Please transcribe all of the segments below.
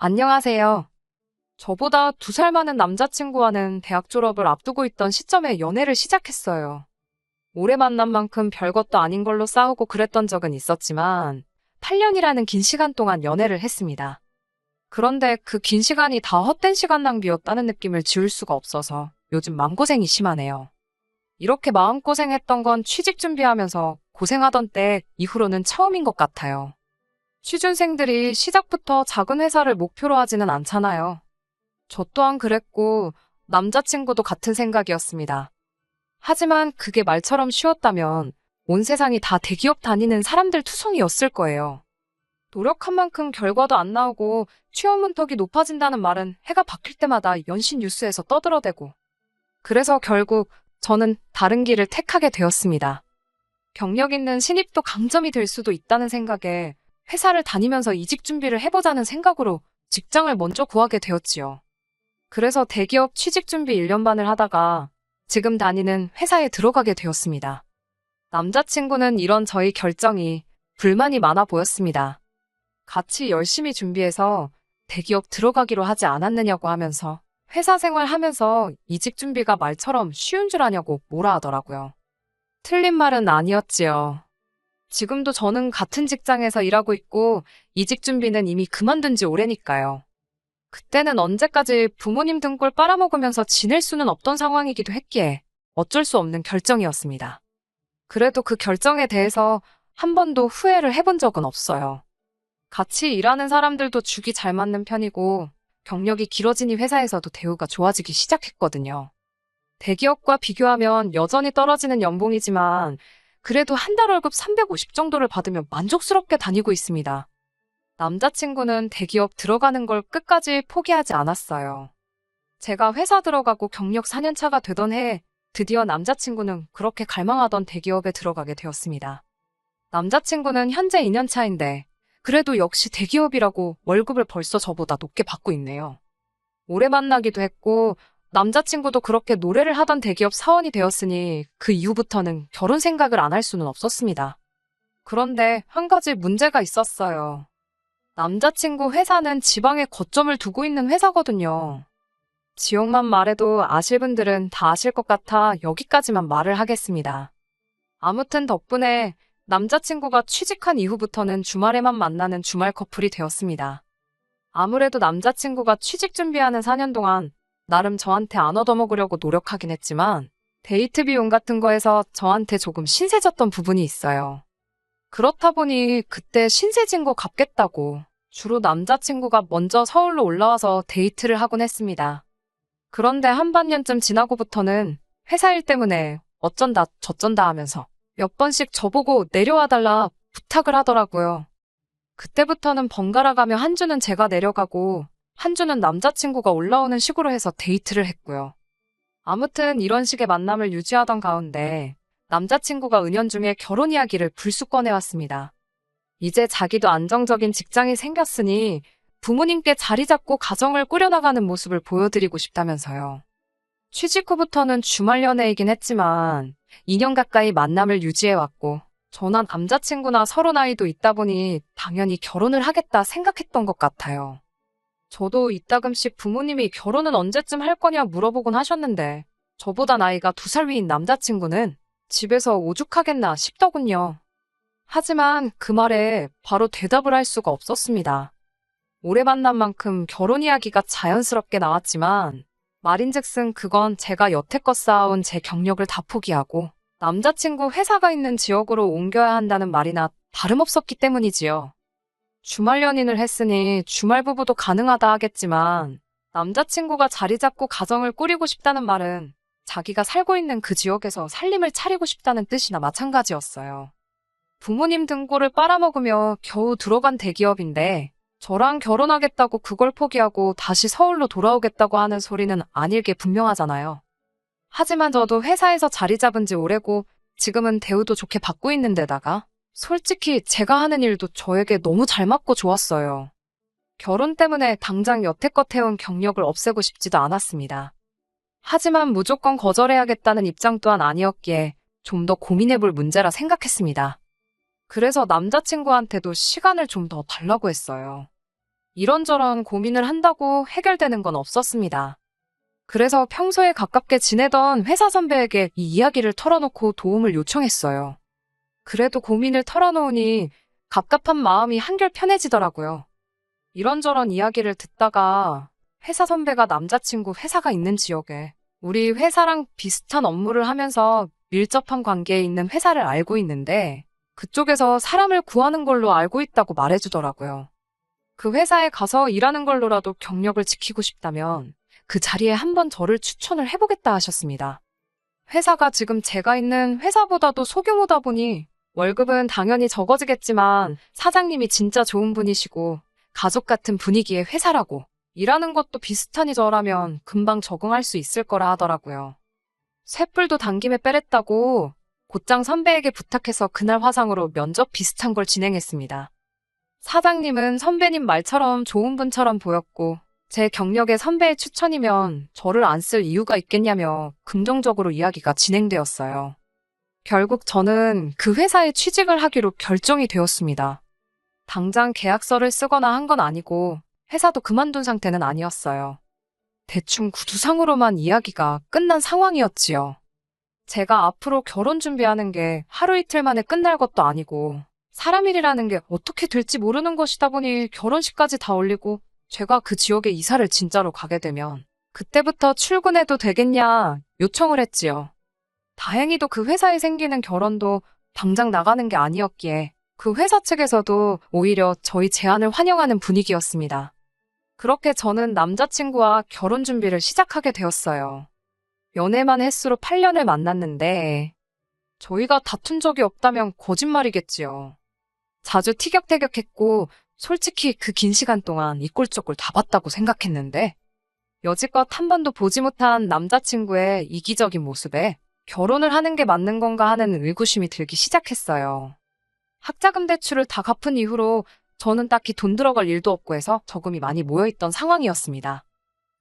안녕하세요. 저보다 2살 많은 남자친구와는 대학 졸업을 앞두고 있던 시점에 연애를 시작했어요. 오래 만난 만큼 별것도 아닌 걸로 싸우고 그랬던 적은 있었지만 8년이라는 긴 시간 동안 연애를 했습니다. 그런데 그 긴 시간이 다 헛된 시간 낭비였다는 느낌을 지울 수가 없어서 요즘 마음고생이 심하네요. 이렇게 마음고생했던 건 취직 준비하면서 고생하던 때 이후로는 처음인 것 같아요. 취준생들이 시작부터 작은 회사를 목표로 하지는 않잖아요. 저 또한 그랬고 남자친구도 같은 생각이었습니다. 하지만 그게 말처럼 쉬웠다면 온 세상이 다 대기업 다니는 사람들 투성이었을 거예요. 노력한 만큼 결과도 안 나오고 취업 문턱이 높아진다는 말은 해가 바뀔 때마다 연신 뉴스에서 떠들어대고. 그래서 결국 저는 다른 길을 택하게 되었습니다. 경력 있는 신입도 강점이 될 수도 있다는 생각에 회사를 다니면서 이직 준비를 해보자는 생각으로 직장을 먼저 구하게 되었지요. 그래서 대기업 취직 준비 1년 반을 하다가 지금 다니는 회사에 들어가게 되었습니다. 남자친구는 이런 저희 결정이 불만이 많아 보였습니다. 같이 열심히 준비해서 대기업 들어가기로 하지 않았느냐고 하면서 회사 생활하면서 이직 준비가 말처럼 쉬운 줄 아냐고 뭐라 하더라고요. 틀린 말은 아니었지요. 지금도 저는 같은 직장에서 일하고 있고 이직 준비는 이미 그만둔 지 오래니까요. 그때는 언제까지 부모님 등골 빨아먹으면서 지낼 수는 없던 상황이기도 했기에 어쩔 수 없는 결정이었습니다. 그래도 그 결정에 대해서 한 번도 후회를 해본 적은 없어요. 같이 일하는 사람들도 죽이 잘 맞는 편이고 경력이 길어지니 회사에서도 대우가 좋아지기 시작했거든요. 대기업과 비교하면 여전히 떨어지는 연봉이지만 그래도 한 달 월급 350 정도를 받으며 만족스럽게 다니고 있습니다. 남자친구는 대기업 들어가는 걸 끝까지 포기하지 않았어요. 제가 회사 들어가고 경력 4년 차가 되던 해에 드디어 남자친구는 그렇게 갈망하던 대기업에 들어가게 되었습니다. 남자친구는 현재 2년 차인데 그래도 역시 대기업이라고 월급을 벌써 저보다 높게 받고 있네요. 오래 만나기도 했고 남자친구도 그렇게 노래를 하던 대기업 사원이 되었으니 그 이후부터는 결혼 생각을 안 할 수는 없었습니다. 그런데 한 가지 문제가 있었어요. 남자친구 회사는 지방에 거점을 두고 있는 회사거든요. 지역만 말해도 아실 분들은 다 아실 것 같아 여기까지만 말을 하겠습니다. 아무튼 덕분에 남자친구가 취직한 이후부터는 주말에만 만나는 주말 커플이 되었습니다. 아무래도 남자친구가 취직 준비하는 4년 동안 나름 저한테 안 얻어먹으려고 노력하긴 했지만 데이트 비용 같은 거에서 저한테 조금 신세졌던 부분이 있어요. 그렇다 보니 그때 신세진 거 갚겠다고 주로 남자친구가 먼저 서울로 올라와서 데이트를 하곤 했습니다. 그런데 한 반년쯤 지나고부터는 회사 일 때문에 어쩐다 저쩐다 하면서 몇 번씩 저보고 내려와 달라 부탁을 하더라고요. 그때부터는 번갈아 가며 한 주는 제가 내려가고 한 주는 남자친구가 올라오는 식으로 해서 데이트를 했고요. 아무튼 이런 식의 만남을 유지하던 가운데 남자친구가 은연중에 결혼 이야기를 불쑥 꺼내왔습니다. 이제 자기도 안정적인 직장이 생겼으니 부모님께 자리 잡고 가정을 꾸려나가는 모습을 보여드리고 싶다면서요. 취직 후부터는 주말 연애이긴 했지만 2년 가까이 만남을 유지해왔고 저나 남자친구나 서로 나이도 있다 보니 당연히 결혼을 하겠다 생각했던 것 같아요. 저도 이따금씩 부모님이 결혼은 언제쯤 할 거냐 물어보곤 하셨는데 저보다 나이가 2살 위인 남자친구는 집에서 오죽하겠나 싶더군요. 하지만 그 말에 바로 대답을 할 수가 없었습니다. 오래 만난 만큼 결혼 이야기가 자연스럽게 나왔지만 말인즉슨 그건 제가 여태껏 쌓아온 제 경력을 다 포기하고 남자친구 회사가 있는 지역으로 옮겨야 한다는 말이나 다름없었기 때문이지요. 주말 연인을 했으니 주말 부부도 가능하다 하겠지만 남자친구가 자리 잡고 가정을 꾸리고 싶다는 말은 자기가 살고 있는 그 지역에서 살림을 차리고 싶다는 뜻이나 마찬가지였어요. 부모님 등골을 빨아먹으며 겨우 들어간 대기업인데 저랑 결혼하겠다고 그걸 포기하고 다시 서울로 돌아오겠다고 하는 소리는 아닐 게 분명하잖아요. 하지만 저도 회사에서 자리 잡은 지 오래고 지금은 대우도 좋게 받고 있는 데다가 솔직히 제가 하는 일도 저에게 너무 잘 맞고 좋았어요. 결혼 때문에 당장 여태껏 해온 경력을 없애고 싶지도 않았습니다. 하지만 무조건 거절해야겠다는 입장 또한 아니었기에 좀 더 고민해볼 문제라 생각했습니다. 그래서 남자친구한테도 시간을 좀 더 달라고 했어요. 이런저런 고민을 한다고 해결되는 건 없었습니다. 그래서 평소에 가깝게 지내던 회사 선배에게 이 이야기를 털어놓고 도움을 요청했어요. 그래도 고민을 털어놓으니 갑갑한 마음이 한결 편해지더라고요. 이런저런 이야기를 듣다가 회사 선배가 남자친구 회사가 있는 지역에 우리 회사랑 비슷한 업무를 하면서 밀접한 관계에 있는 회사를 알고 있는데 그쪽에서 사람을 구하는 걸로 알고 있다고 말해주더라고요. 그 회사에 가서 일하는 걸로라도 경력을 지키고 싶다면 그 자리에 한번 저를 추천을 해보겠다 하셨습니다. 회사가 지금 제가 있는 회사보다도 소규모다 보니 월급은 당연히 적어지겠지만 사장님이 진짜 좋은 분이시고 가족 같은 분위기의 회사라고 일하는 것도 비슷하니 저라면 금방 적응할 수 있을 거라 하더라고요. 쇳불도 당김에 빼랬다고 곧장 선배에게 부탁해서 그날 화상으로 면접 비슷한 걸 진행했습니다. 사장님은 선배님 말처럼 좋은 분처럼 보였고 제 경력에 선배의 추천이면 저를 안 쓸 이유가 있겠냐며 긍정적으로 이야기가 진행되었어요. 결국 저는 그 회사에 취직을 하기로 결정이 되었습니다. 당장 계약서를 쓰거나 한 건 아니고 회사도 그만둔 상태는 아니었어요. 대충 구두상으로만 이야기가 끝난 상황이었지요. 제가 앞으로 결혼 준비하는 게 하루 이틀 만에 끝날 것도 아니고 사람 일이라는 게 어떻게 될지 모르는 것이다 보니 결혼식까지 다 올리고 제가 그 지역에 이사를 진짜로 가게 되면 그때부터 출근해도 되겠냐 요청을 했지요. 다행히도 그 회사에 생기는 결혼도 당장 나가는 게 아니었기에 그 회사 측에서도 오히려 저희 제안을 환영하는 분위기였습니다. 그렇게 저는 남자친구와 결혼 준비를 시작하게 되었어요. 연애만 횟수로 8년을 만났는데 저희가 다툰 적이 없다면 거짓말이겠지요. 자주 티격태격했고 솔직히 그 긴 시간 동안 이 꼴 저 꼴 다 봤다고 생각했는데 여지껏 한 번도 보지 못한 남자친구의 이기적인 모습에 결혼을 하는 게 맞는 건가 하는 의구심이 들기 시작했어요. 학자금 대출을 다 갚은 이후로 저는 딱히 돈 들어갈 일도 없고 해서 저금이 많이 모여있던 상황이었습니다.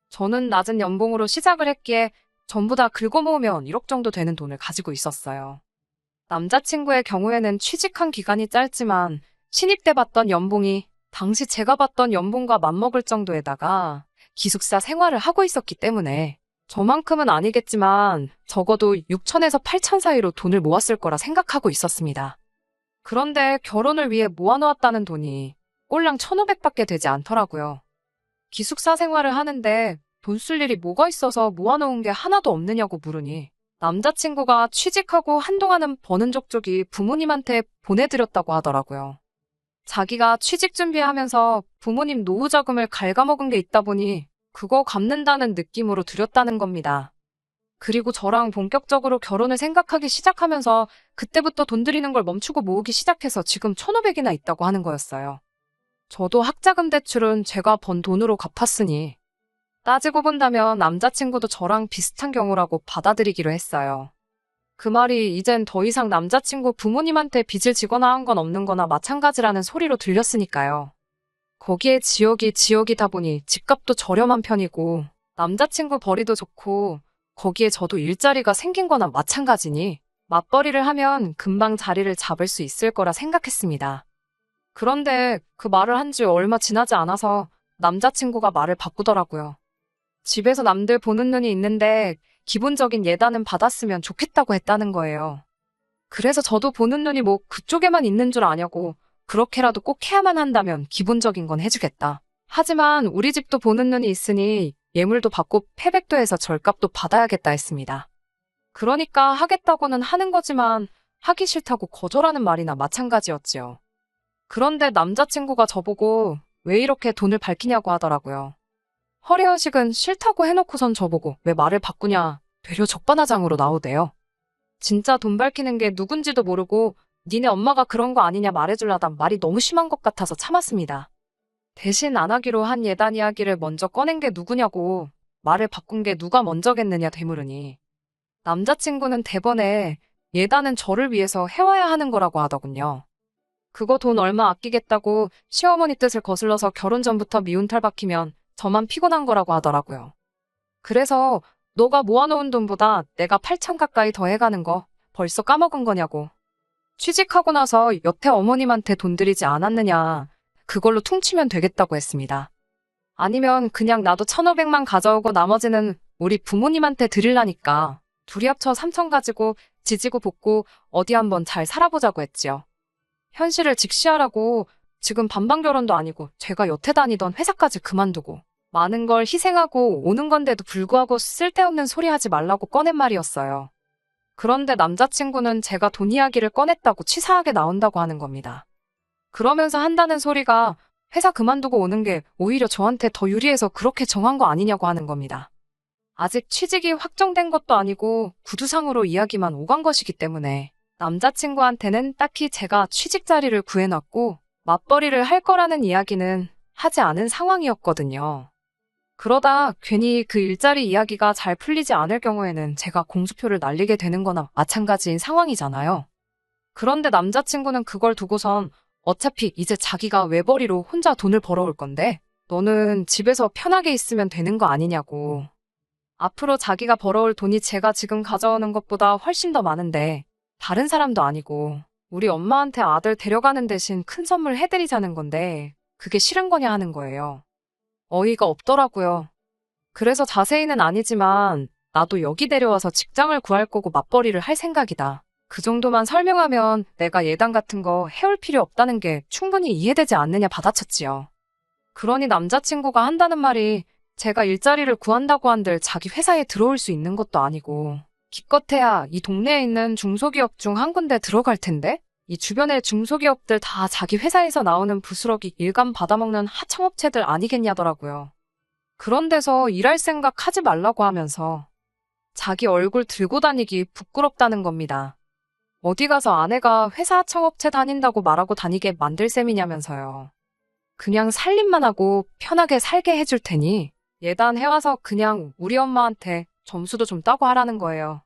저는 낮은 연봉으로 시작을 했기에 전부 다 긁어 모으면 1억 정도 되는 돈을 가지고 있었어요. 남자친구의 경우에는 취직한 기간이 짧지만 신입 때 받던 연봉이 당시 제가 받던 연봉과 맞먹을 정도에다가 기숙사 생활을 하고 있었기 때문에 저만큼은 아니겠지만 적어도 6천에서 8천 사이로 돈을 모았을 거라 생각하고 있었습니다. 그런데 결혼을 위해 모아놓았다는 돈이 꼴랑 1,500밖에 되지 않더라고요. 기숙사 생활을 하는데 돈 쓸 일이 뭐가 있어서 모아놓은 게 하나도 없느냐고 물으니 남자친구가 취직하고 한동안은 버는 족족이 부모님한테 보내드렸다고 하더라고요. 자기가 취직 준비하면서 부모님 노후 자금을 갉아먹은 게 있다 보니 그거 갚는다는 느낌으로 드렸다는 겁니다. 그리고 저랑 본격적으로 결혼을 생각하기 시작하면서 그때부터 돈 들이는 걸 멈추고 모으기 시작해서 지금 1,500이나 있다고 하는 거였어요. 저도 학자금 대출은 제가 번 돈으로 갚았으니 따지고 본다면 남자친구도 저랑 비슷한 경우라고 받아들이기로 했어요. 그 말이 이젠 더 이상 남자친구 부모님한테 빚을 지거나 한 건 없는 거나 마찬가지라는 소리로 들렸으니까요. 거기에 지역이다 보니 집값도 저렴한 편이고 남자친구 벌이도 좋고 거기에 저도 일자리가 생긴 거나 마찬가지니 맞벌이를 하면 금방 자리를 잡을 수 있을 거라 생각했습니다. 그런데 그 말을 한 지 얼마 지나지 않아서 남자친구가 말을 바꾸더라고요. 집에서 남들 보는 눈이 있는데 기본적인 예단은 받았으면 좋겠다고 했다는 거예요. 그래서 저도 보는 눈이 뭐 그쪽에만 있는 줄 아냐고 그렇게라도 꼭 해야만 한다면 기본적인 건 해주겠다. 하지만 우리 집도 보는 눈이 있으니 예물도 받고 패백도 해서 절값도 받아야겠다 했습니다. 그러니까 하겠다고는 하는 거지만 하기 싫다고 거절하는 말이나 마찬가지였지요. 그런데 남자친구가 저보고 왜 이렇게 돈을 밝히냐고 하더라고요. 허례허식은 싫다고 해놓고선 저보고 왜 말을 바꾸냐 되려 적반하장으로 나오대요. 진짜 돈 밝히는 게 누군지도 모르고 니네 엄마가 그런 거 아니냐 말해줄라단 말이 너무 심한 것 같아서 참았습니다. 대신 안 하기로 한 예단 이야기를 먼저 꺼낸 게 누구냐고 말을 바꾼 게 누가 먼저겠느냐 되물으니 남자친구는 대번에 예단은 저를 위해서 해와야 하는 거라고 하더군요. 그거 돈 얼마 아끼겠다고 시어머니 뜻을 거슬러서 결혼 전부터 미운털 박히면 저만 피곤한 거라고 하더라고요. 그래서 너가 모아놓은 돈보다 내가 8천 가까이 더 해가는 거 벌써 까먹은 거냐고. 취직하고 나서 여태 어머님한테 돈 들이지 않았느냐. 그걸로 퉁치면 되겠다고 했습니다. 아니면 그냥 나도 1,500만 가져오고 나머지는 우리 부모님한테 드리려니까 둘이 합쳐 3천 가지고 지지고 볶고 어디 한번 잘 살아보자고 했지요. 현실을 직시하라고 지금 반반 결혼도 아니고 제가 여태 다니던 회사까지 그만두고 많은 걸 희생하고 오는 건데도 불구하고 쓸데없는 소리 하지 말라고 꺼낸 말이었어요. 그런데 남자친구는 제가 돈 이야기를 꺼냈다고 치사하게 나온다고 하는 겁니다. 그러면서 한다는 소리가 회사 그만두고 오는 게 오히려 저한테 더 유리해서 그렇게 정한 거 아니냐고 하는 겁니다. 아직 취직이 확정된 것도 아니고 구두상으로 이야기만 오간 것이기 때문에 남자친구한테는 딱히 제가 취직 자리를 구해놨고 맞벌이를 할 거라는 이야기는 하지 않은 상황이었거든요. 그러다 괜히 그 일자리 이야기가 잘 풀리지 않을 경우에는 제가 공수표를 날리게 되는 거나 마찬가지인 상황이잖아요. 그런데 남자친구는 그걸 두고선 어차피 이제 자기가 외벌이로 혼자 돈을 벌어올 건데 너는 집에서 편하게 있으면 되는 거 아니냐고. 앞으로 자기가 벌어올 돈이 제가 지금 가져오는 것보다 훨씬 더 많은데 다른 사람도 아니고 우리 엄마한테 아들 데려가는 대신 큰 선물 해드리자는 건데 그게 싫은 거냐 하는 거예요. 어이가 없더라고요. 그래서 자세히는 아니지만 나도 여기 데려와서 직장을 구할 거고 맞벌이를 할 생각이다. 그 정도만 설명하면 내가 예단 같은 거 해올 필요 없다는 게 충분히 이해되지 않느냐 받아쳤지요. 그러니 남자친구가 한다는 말이 제가 일자리를 구한다고 한들 자기 회사에 들어올 수 있는 것도 아니고 기껏해야 이 동네에 있는 중소기업 중 한 군데 들어갈 텐데 이 주변의 중소기업들 다 자기 회사에서 나오는 부스러기 일감 받아먹는 하청업체들 아니겠냐더라고요. 그런 데서 일할 생각 하지 말라고 하면서 자기 얼굴 들고 다니기 부끄럽다는 겁니다. 어디 가서 아내가 회사 하청업체 다닌다고 말하고 다니게 만들 셈이냐면서요. 그냥 살림만 하고 편하게 살게 해줄 테니 예단해와서 그냥 우리 엄마한테 점수도 좀 따고 하라는 거예요.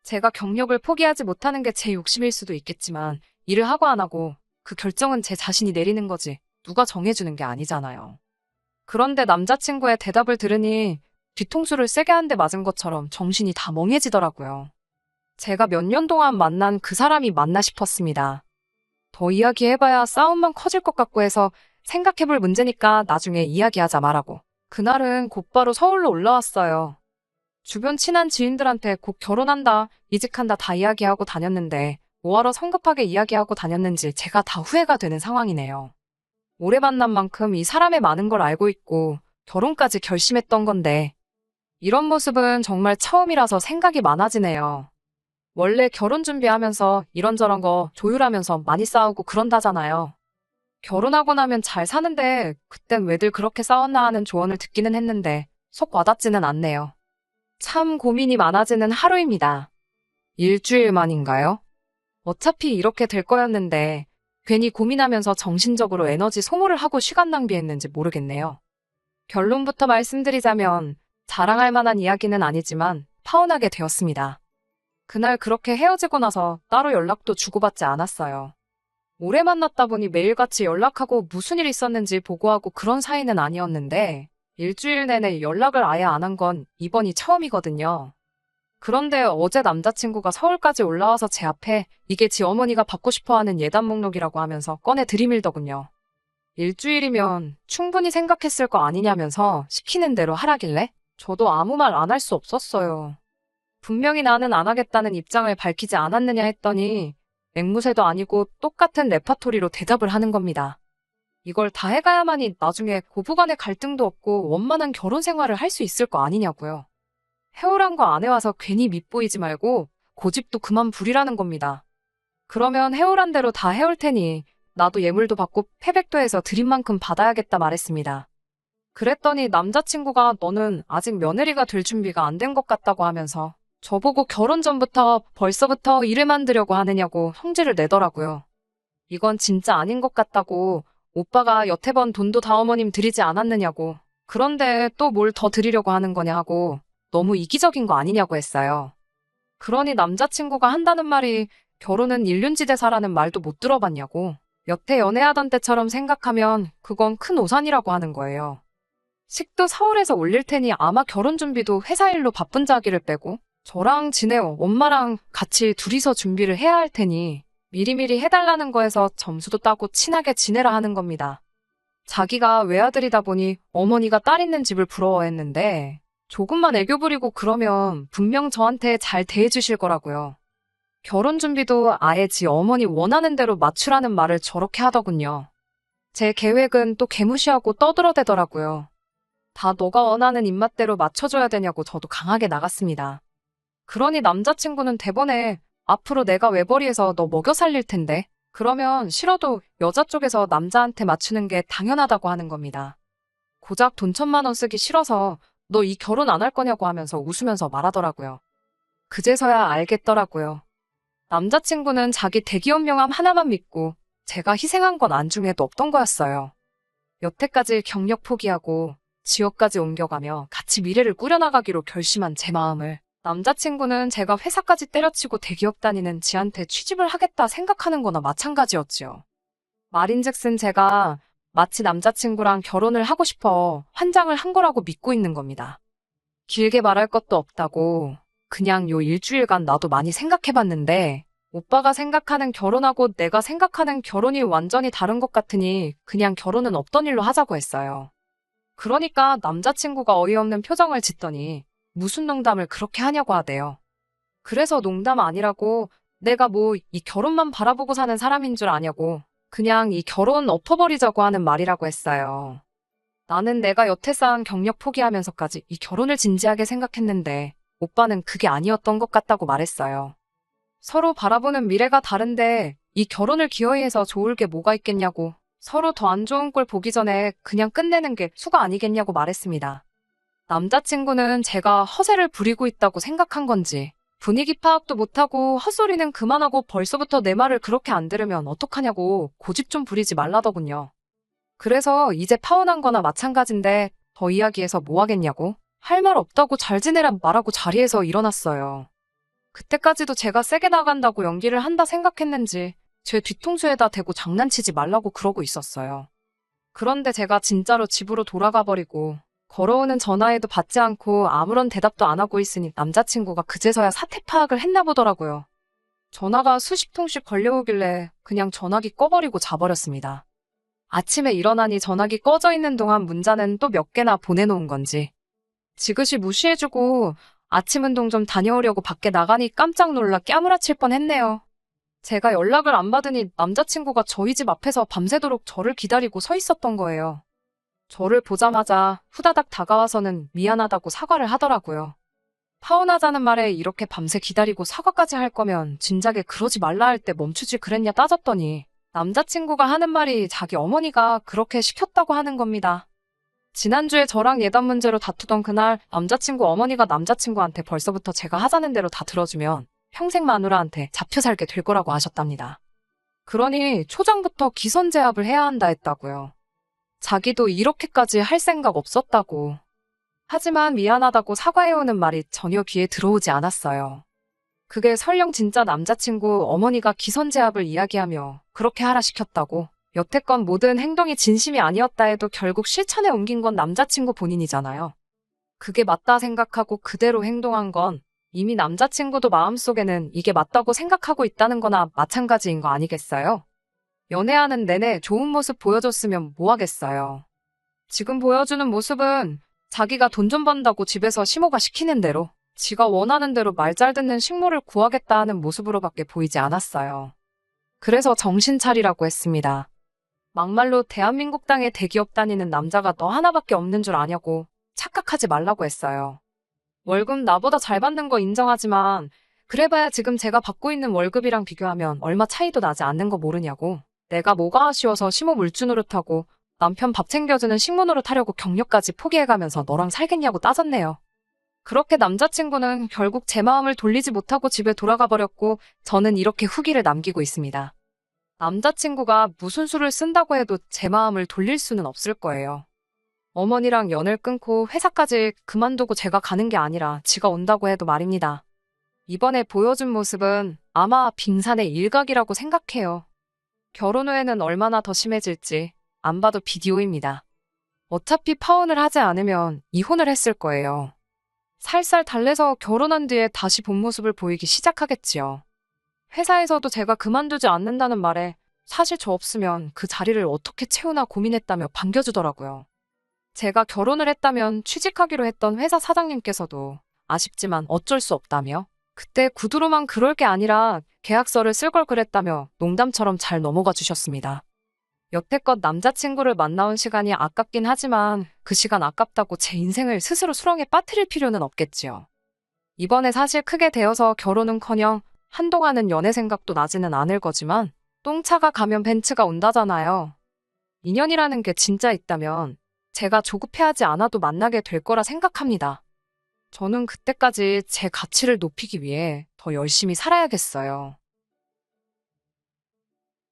제가 경력을 포기하지 못하는 게 제 욕심일 수도 있겠지만 일을 하고 안 하고 그 결정은 제 자신이 내리는 거지 누가 정해주는 게 아니잖아요. 그런데 남자친구의 대답을 들으니 뒤통수를 세게 한 대 맞은 것처럼 정신이 다 멍해지더라고요. 제가 몇 년 동안 만난 그 사람이 맞나 싶었습니다. 더 이야기해봐야 싸움만 커질 것 같고 해서 생각해볼 문제니까 나중에 이야기하자 말하고 그날은 곧바로 서울로 올라왔어요. 주변 친한 지인들한테 곧 결혼한다, 이직한다 다 이야기하고 다녔는데 뭐하러 성급하게 이야기하고 다녔는지 제가 다 후회가 되는 상황이네요. 오래 만난 만큼 이 사람의 많은 걸 알고 있고 결혼까지 결심했던 건데 이런 모습은 정말 처음이라서 생각이 많아지네요. 원래 결혼 준비하면서 이런저런 거 조율하면서 많이 싸우고 그런다잖아요. 결혼하고 나면 잘 사는데 그땐 왜들 그렇게 싸웠나 하는 조언을 듣기는 했는데 속 와닿지는 않네요. 참 고민이 많아지는 하루입니다. 일주일 만인가요? 어차피 이렇게 될 거였는데 괜히 고민하면서 정신적으로 에너지 소모를 하고 시간 낭비했는지 모르겠네요. 결론부터 말씀드리자면 자랑할 만한 이야기는 아니지만 파혼하게 되었습니다. 그날 그렇게 헤어지고 나서 따로 연락도 주고받지 않았어요. 오래 만났다 보니 매일같이 연락하고 무슨 일 있었는지 보고하고 그런 사이는 아니었는데 일주일 내내 연락을 아예 안 한 건 이번이 처음이거든요. 그런데 어제 남자친구가 서울까지 올라와서 제 앞에 이게 지 어머니가 받고 싶어하는 예단 목록이라고 하면서 꺼내 들이밀더군요. 일주일이면 충분히 생각했을 거 아니냐면서 시키는 대로 하라길래 저도 아무 말 안 할 수 없었어요. 분명히 나는 안 하겠다는 입장을 밝히지 않았느냐 했더니 앵무새도 아니고 똑같은 레파토리로 대답을 하는 겁니다. 이걸 다 해가야만이 나중에 고부간의 갈등도 없고 원만한 결혼 생활을 할 수 있을 거 아니냐고요. 해오란 거 안 해와서 괜히 밉보이지 말고 고집도 그만 부리라는 겁니다. 그러면 해오란 대로 다 해올 테니 나도 예물도 받고 패백도 해서 드린 만큼 받아야겠다 말했습니다. 그랬더니 남자친구가 너는 아직 며느리가 될 준비가 안 된 것 같다고 하면서 저보고 결혼 전부터 벌써부터 일을 만들려고 하느냐고 성질을 내더라고요. 이건 진짜 아닌 것 같다고 오빠가 여태 번 돈도 다 어머님 드리지 않았느냐고 그런데 또 뭘 더 드리려고 하는 거냐 하고 너무 이기적인 거 아니냐고 했어요. 그러니 남자친구가 한다는 말이 결혼은 일륜지대사라는 말도 못 들어봤냐고 여태 연애하던 때처럼 생각하면 그건 큰 오산이라고 하는 거예요. 식도 서울에서 올릴 테니 아마 결혼 준비도 회사 일로 바쁜 자기를 빼고 저랑 지네요. 엄마랑 같이 둘이서 준비를 해야 할 테니 미리미리 해달라는 거에서 점수도 따고 친하게 지내라 하는 겁니다. 자기가 외아들이다 보니 어머니가 딸 있는 집을 부러워했는데 조금만 애교 부리고 그러면 분명 저한테 잘 대해주실 거라고요. 결혼 준비도 아예 지 어머니 원하는 대로 맞추라는 말을 저렇게 하더군요. 제 계획은 또 개무시하고 떠들어대더라고요. 다 너가 원하는 입맛대로 맞춰줘야 되냐고 저도 강하게 나갔습니다. 그러니 남자친구는 대번에 앞으로 내가 외벌이해서 너 먹여 살릴 텐데 그러면 싫어도 여자 쪽에서 남자한테 맞추는 게 당연하다고 하는 겁니다. 고작 돈 1,000만 원 쓰기 싫어서 너 이 결혼 안 할 거냐고 하면서 웃으면서 말하더라고요. 그제서야 알겠더라고요. 남자친구는 자기 대기업 명함 하나만 믿고 제가 희생한 건 안중에도 없던 거였어요. 여태까지 경력 포기하고 지역까지 옮겨가며 같이 미래를 꾸려나가기로 결심한 제 마음을 남자친구는 제가 회사까지 때려치고 대기업 다니는 지한테 취직을 하겠다 생각하는 거나 마찬가지였지요. 말인즉슨 제가 마치 남자친구랑 결혼을 하고 싶어 환장을 한 거라고 믿고 있는 겁니다. 길게 말할 것도 없다고 그냥 요 일주일간 나도 많이 생각해봤는데 오빠가 생각하는 결혼하고 내가 생각하는 결혼이 완전히 다른 것 같으니 그냥 결혼은 없던 일로 하자고 했어요. 그러니까 남자친구가 어이없는 표정을 짓더니 무슨 농담을 그렇게 하냐고 하대요. 그래서 농담 아니라고 내가 뭐 이 결혼만 바라보고 사는 사람인 줄 아냐고 그냥 이 결혼 엎어버리자고 하는 말이라고 했어요. 나는 내가 여태 쌓은 경력 포기하면서까지 이 결혼을 진지하게 생각했는데 오빠는 그게 아니었던 것 같다고 말했어요. 서로 바라보는 미래가 다른데 이 결혼을 기어이 해서 좋을 게 뭐가 있겠냐고 서로 더 안 좋은 꼴 보기 전에 그냥 끝내는 게 수가 아니겠냐고 말했습니다. 남자친구는 제가 허세를 부리고 있다고 생각한 건지 분위기 파악도 못하고 헛소리는 그만하고 벌써부터 내 말을 그렇게 안 들으면 어떡하냐고 고집 좀 부리지 말라더군요. 그래서 이제 파혼한 거나 마찬가지인데 더 이야기해서 뭐 하겠냐고 할 말 없다고 잘 지내란 말하고 자리에서 일어났어요. 그때까지도 제가 세게 나간다고 연기를 한다 생각했는지 제 뒤통수에다 대고 장난치지 말라고 그러고 있었어요. 그런데 제가 진짜로 집으로 돌아가 버리고 걸어오는 전화에도 받지 않고 아무런 대답도 안 하고 있으니 남자친구가 그제서야 사태 파악을 했나 보더라고요. 전화가 수십 통씩 걸려오길래 그냥 전화기 꺼버리고 자버렸습니다. 아침에 일어나니 전화기 꺼져 있는 동안 문자는 또 몇 개나 보내놓은 건지 지그시 무시해주고 아침 운동 좀 다녀오려고 밖에 나가니 깜짝 놀라 깨무라칠 뻔했네요. 제가 연락을 안 받으니 남자친구가 저희 집 앞에서 밤새도록 저를 기다리고 서 있었던 거예요. 저를 보자마자 후다닥 다가와서는 미안하다고 사과를 하더라고요. 파혼하자는 말에 이렇게 밤새 기다리고 사과까지 할 거면 진작에 그러지 말라 할 때 멈추지 그랬냐 따졌더니 남자친구가 하는 말이 자기 어머니가 그렇게 시켰다고 하는 겁니다. 지난주에 저랑 예단 문제로 다투던 그날 남자친구 어머니가 남자친구한테 벌써부터 제가 하자는 대로 다 들어주면 평생 마누라한테 잡혀 살게 될 거라고 하셨답니다. 그러니 초장부터 기선제압을 해야 한다 했다고요. 자기도 이렇게까지 할 생각 없었다고. 하지만 미안하다고 사과해오는 말이 전혀 귀에 들어오지 않았어요. 그게 설령 진짜 남자친구 어머니가 기선제압을 이야기하며 그렇게 하라 시켰다고 여태껏 모든 행동이 진심이 아니었다 해도 결국 실천에 옮긴 건 남자친구 본인이잖아요. 그게 맞다 생각하고 그대로 행동한 건 이미 남자친구도 마음속에는 이게 맞다고 생각하고 있다는 거나 마찬가지인 거 아니겠어요? 연애하는 내내 좋은 모습 보여줬으면 뭐 하겠어요. 지금 보여주는 모습은 자기가 돈 좀 번다고 집에서 시모가 시키는 대로 지가 원하는 대로 말 잘 듣는 식모를 구하겠다 하는 모습으로밖에 보이지 않았어요. 그래서 정신 차리라고 했습니다. 막말로 대한민국 땅에 대기업 다니는 남자가 너 하나밖에 없는 줄 아냐고 착각하지 말라고 했어요. 월급 나보다 잘 받는 거 인정하지만 그래봐야 지금 제가 받고 있는 월급이랑 비교하면 얼마 차이도 나지 않는 거 모르냐고. 내가 뭐가 아쉬워서 시모 물주 노릇하고 남편 밥 챙겨주는 식모 노릇하려고 경력까지 포기해가면서 너랑 살겠냐고 따졌네요. 그렇게 남자친구는 결국 제 마음을 돌리지 못하고 집에 돌아가 버렸고 저는 이렇게 후기를 남기고 있습니다. 남자친구가 무슨 수를 쓴다고 해도 제 마음을 돌릴 수는 없을 거예요. 어머니랑 연을 끊고 회사까지 그만두고 제가 가는 게 아니라 지가 온다고 해도 말입니다. 이번에 보여준 모습은 아마 빙산의 일각이라고 생각해요. 결혼 후에는 얼마나 더 심해질지 안 봐도 비디오입니다. 어차피 파혼을 하지 않으면 이혼을 했을 거예요. 살살 달래서 결혼한 뒤에 다시 본 모습을 보이기 시작하겠지요. 회사에서도 제가 그만두지 않는다는 말에 사실 저 없으면 그 자리를 어떻게 채우나 고민했다며 반겨주더라고요. 제가 결혼을 했다면 취직하기로 했던 회사 사장님께서도 아쉽지만 어쩔 수 없다며 그때 구두로만 그럴 게 아니라 계약서를 쓸 걸 그랬다며 농담처럼 잘 넘어가 주셨습니다. 여태껏 남자친구를 만나온 시간이 아깝긴 하지만 그 시간 아깝다고 제 인생을 스스로 수렁에 빠뜨릴 필요는 없겠지요. 이번에 사실 크게 되어서 결혼은커녕 한동안은 연애 생각도 나지는 않을 거지만 똥차가 가면 벤츠가 온다잖아요. 인연이라는 게 진짜 있다면 제가 조급해하지 않아도 만나게 될 거라 생각합니다. 저는 그때까지 제 가치를 높이기 위해 더 열심히 살아야겠어요.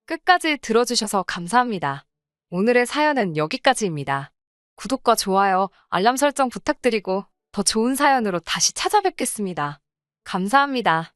끝까지 들어주셔서 감사합니다. 오늘의 사연은 여기까지입니다. 구독과 좋아요, 알람 설정 부탁드리고 더 좋은 사연으로 다시 찾아뵙겠습니다. 감사합니다.